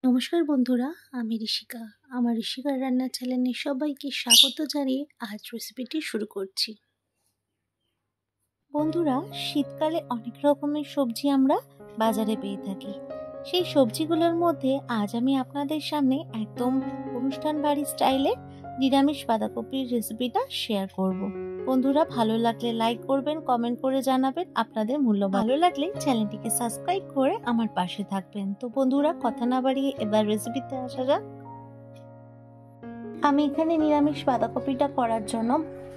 নমস্কার বন্ধুরা, আমি ঋষিকা। আমার ঋষিকার রান্নার চ্যানেলে সবাইকে স্বাগত জানিয়ে আজ রেসিপিটি শুরু করছি। বন্ধুরা, শীতকালে অনেক রকমের সবজি আমরা বাজারে পেয়ে থাকি। সেই সবজিগুলোর মধ্যে আজ আমি আপনাদের সামনে একদম অনুষ্ঠান বাড়ি স্টাইলে নিরামিষ বাঁধাকপির রেসিপিটা শেয়ার করব। বন্ধুরা, ভালো লাগলে লাইক করবেন, কমেন্ট করে জানাবেন আপনাদের মূল্যবান। ভালো লাগলে চ্যানেলটিকে সাবস্ক্রাইব করে আমার পাশে থাকবেন। তো বন্ধুরা, কথা না বাড়িয়ে এবার রেসিপিতে আসা যাক। আমি এখানে নিরামিষ বাঁধাকপিটা করার জন্য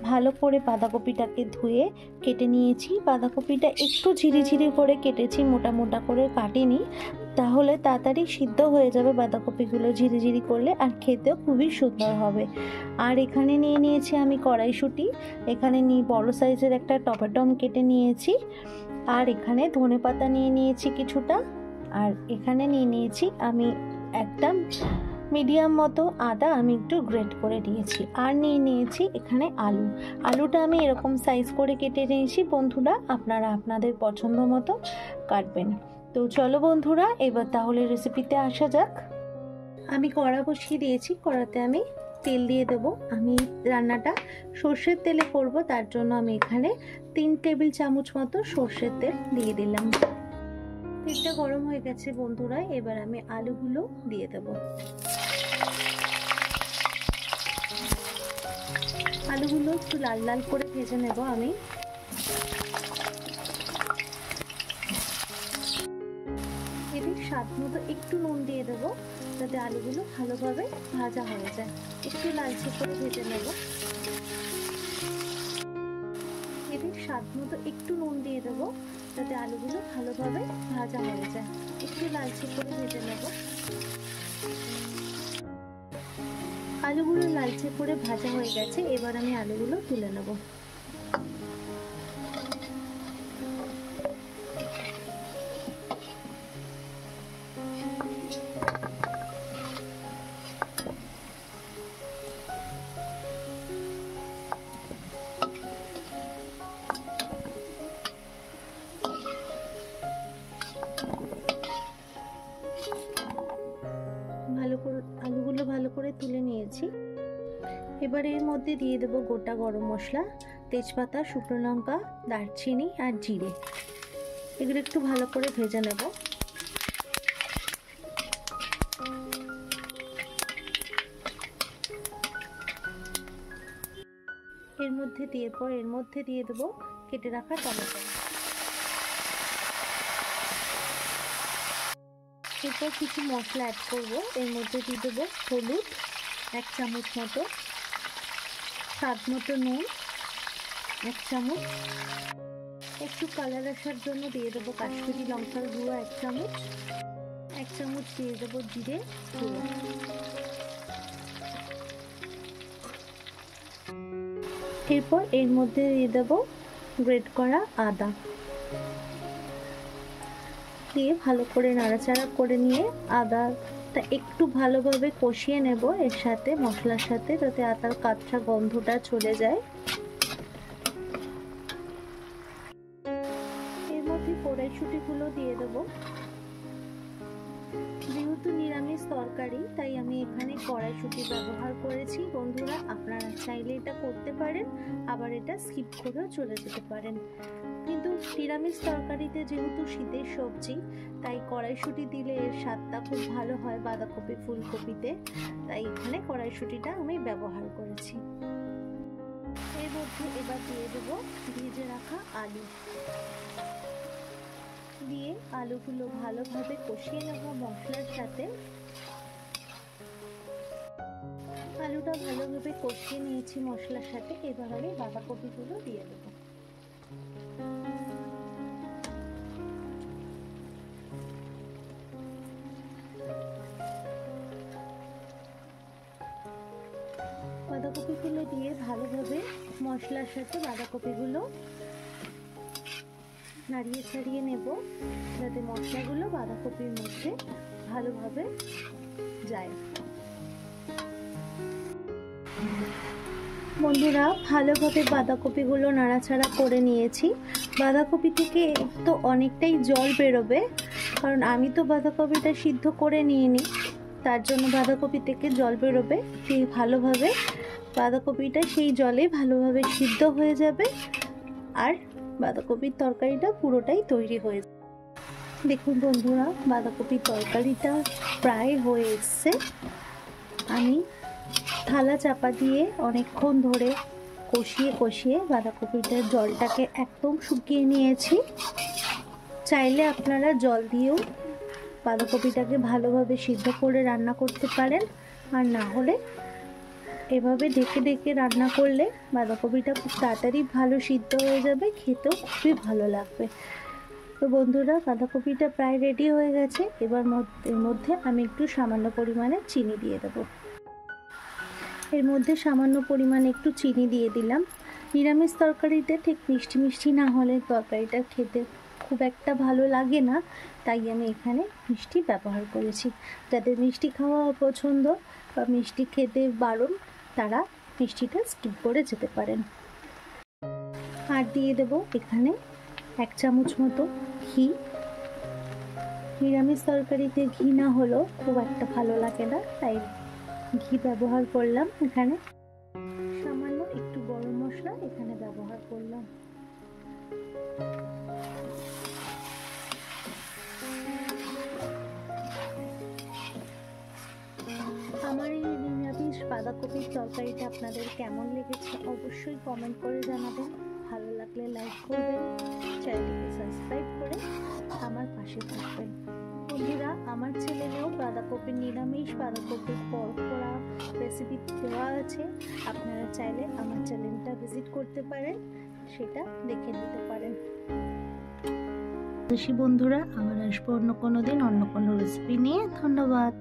ভালো করে বাঁধাকপিটাকে ধুয়ে কেটে নিয়েছি। বাঁধাকপিটা একটু ঝিরিঝিরি করে কেটেছি, মোটা মোটা করে কাটিনি, তাহলে তাড়াতাড়ি সিদ্ধ হয়ে যাবে বাঁধাকপিগুলো ঝিরিঝিরি করলে, আর খেতেও খুবই সুন্দর হবে। আর এখানে নিয়ে নিয়েছি আমি কড়াইশুঁটি, এখানে বড় সাইজের একটা টমেটো কেটে নিয়েছি, আর এখানে ধনেপাতা নিয়ে নিয়েছি কিছুটা, আর এখানে নিয়ে নিয়েছি আমি একটা মিডিয়াম মতো আদা আমি একটু গ্রেট করে নিয়েছি, আর নিয়ে নিয়েছি এখানে আলুটা আমি এরকম সাইজ করে কেটে নিয়েছি। বন্ধুরা, আপনারা আপনাদের পছন্দ মতো কাটবেন। তো চলো বন্ধুরা, এবার তাহলে রেসিপিতে আসা যাক। আমি কড়া বসিয়ে দিয়েছি, কড়াতে আমি তেল দিয়ে দেবো। আমি রান্নাটা সর্ষের তেলে করব, তার জন্য আমি এখানে 3 টেবিল চামচ মতো সর্ষের তেল দিয়ে দিলাম। তেলটা গরম হয়ে গেছে বন্ধুরা, এবার আমি আলুগুলো দিয়ে দেবো। আলুগুলো একটু লাল লাল করে ভেজে নেব আমি। এদিক স্বাদ মতো একটু নুন দিয়ে দেবো, যাতে আলুগুলো ভালোভাবে ভাজা হয়ে যায়। একটু লালচে করে ভেজে নেব। এদিক স্বাদ মতো একটু নুন দিয়ে দেবো, যাতে আলুগুলো ভালোভাবে ভাজা হয়ে যায়। একটু লালচে করে ভেজে নেব। আলুগুলো লালচে করে ভাজা হয়ে গেছে, এবার আমি আলুগুলো তুলে নেব। আলুগুলো ভালো করে তুলে নিয়েছি। এবার এর মধ্যে দিয়ে দেবো গোটা গরম মশলা, তেজপাতা, শুকনো লঙ্কা, দারচিনি আর জিরে। এগুলো একটু ভালো করে ভেজে নেব। এর মধ্যে দিয়ে দেবো কেটে রাখা টমেটো। এরপর কিছু মশলা অ্যাড করব। এর মধ্যে দিয়ে দেবো হলুদ 1 চামচ মতো, স্বাদ মতো নুন 1 চামচ, একটু কালার আসার জন্য দিয়ে দেবো কাশ্মীরি লঙ্কার গুঁড়ো 1 চামচ, 1 চামচ দিয়ে দেবো জিরে গুঁড়ো। এরপর এর মধ্যে দিয়ে দেবো গ্রেট করা আদা, দিয়ে ভালো করে নাড়াচাড়া করে নিয়ে আদাটা একটু ভালোভাবে কষিয়ে নেব এর সাথে, মশলার সাথে, যাতে আদার কাঁচা গন্ধটা চলে যায়। এর মধ্যে কড়াইশুঁটিগুলো দিয়ে দেবো। যেহেতু নিরামিষ তরকারি, তাই আমি এখানে কড়াইশুঁটি ব্যবহার করেছি। বন্ধুরা, আপনারা চাইলে এটা করতে পারেন, আবার এটা স্কিপ করেও চলে যেতে পারেন। কিন্তু নিরামিষ তরকারিতে যেহেতু শীতের সবজি, তাই কড়াইশুঁটি দিলে এর স্বাদটা খুব ভালো হয় বাঁধাকপি ফুলকপিতে, তাই এখানে কড়াইশুঁটিটা আমি ব্যবহার করেছি। এর মধ্যে এবার দিয়ে দেবো ভেজে রাখা আলু, দিয়ে আলুগুলো ভালোভাবে কষিয়ে নেব মশলার সাথে। আলুটা ভালোভাবে কষিয়ে নিয়েছি মশলার সাথে, এবার আমি বাঁধাকপিগুলো দিয়ে দেবো। বাঁধাকপিগুলো দিয়ে ভালোভাবে মশলার সাথে বাঁধাকপিগুলো নাড়িয়ে ছাড়িয়ে নেব, যাতে মশলাগুলো বাঁধাকপির মধ্যে ভালোভাবে যায়। বন্ধুরা, ভালোভাবে বাঁধাকপিগুলো নাড়াচাড়া করে নিয়েছি। বাঁধাকপি থেকে তো অনেকটাই জল বেরোবে, কারণ আমি তো বাঁধাকপিটা সিদ্ধ করে নিইনি, তার জন্য বাঁধাকপি থেকে জল বেরোবে, সেই ভালোভাবে বাঁধাকপিটা সেই জলে ভালোভাবে সিদ্ধ হয়ে যাবে আর বাঁধাকপির তরকারিটা পুরোটাই তৈরি হয়ে যাবে। দেখুন বন্ধুরা, বাঁধাকপির তরকারিটা প্রায় হয়ে এসছে। আমি থালা চাপা দিয়ে অনেকক্ষণ ধরে কষিয়ে কষিয়ে বাঁধাকপিটার জলটাকে একদম শুকিয়ে নিয়েছি। চাইলে আপনারা জল দিয়েও বাঁধাকপিটাকে ভালোভাবে সিদ্ধ করে রান্না করতে পারেন, আর না হলে এভাবে ঢেকে ঢেকে রান্না করলে বাঁধাকপিটা খুব তাড়াতাড়ি ভালো সিদ্ধ হয়ে যাবে, খেতেও খুবই ভালো লাগবে। তো বন্ধুরা, বাঁধাকপিটা প্রায় রেডি হয়ে গেছে। এবার এর মধ্যে আমি একটু সামান্য পরিমাণে চিনি দিয়ে দেবো। এর মধ্যে সামান্য পরিমাণে একটু চিনি দিয়ে দিলাম। নিরামিষ তরকারিতে ঠিক মিষ্টি মিষ্টি না হলে তরকারিটা খেতে খুব একটা ভালো লাগে না, তাই আমি এখানে মিষ্টি ব্যবহার করেছি। যাদের মিষ্টি খাওয়া পছন্দ বা মিষ্টি খেতে বারণ, তারা মিষ্টিটা স্কিপ করে যেতে পারেন। আর দিয়ে দেব এখানে 1 চামচ মতো ঘি। নিরামিষ তরকারিতে ঘি না হলেও খুব একটা ভালো লাগে না, তাই ঘি ব্যবহার করলাম। এখানে সামান্য একটু গরম মশলা এখানে ব্যবহার করলাম। আমার এই নিরামিষ বাঁধাকপির তরকারিটা আপনাদের কেমন লেগেছে অবশ্যই কমেন্ট করে জানাবেন। ভালো লাগলে লাইক করবেন, চ্যানেলটিকে সাবস্ক্রাইব করে আমার পাশে থাকবেন। বন্ধুরা, আমার চ্যানেলেও নিরামিষ বাঁধাকপির পকোড়া রেসিপি দেওয়া আছে, আপনারা চাইলে আমার চ্যানেলটা ভিজিট করতে পারেন, সেটা দেখে নিতে পারেন। বন্ধুরা, আবার আসবো অন্য কোনো দিন অন্য কোনো রেসিপি নিয়ে। ধন্যবাদ।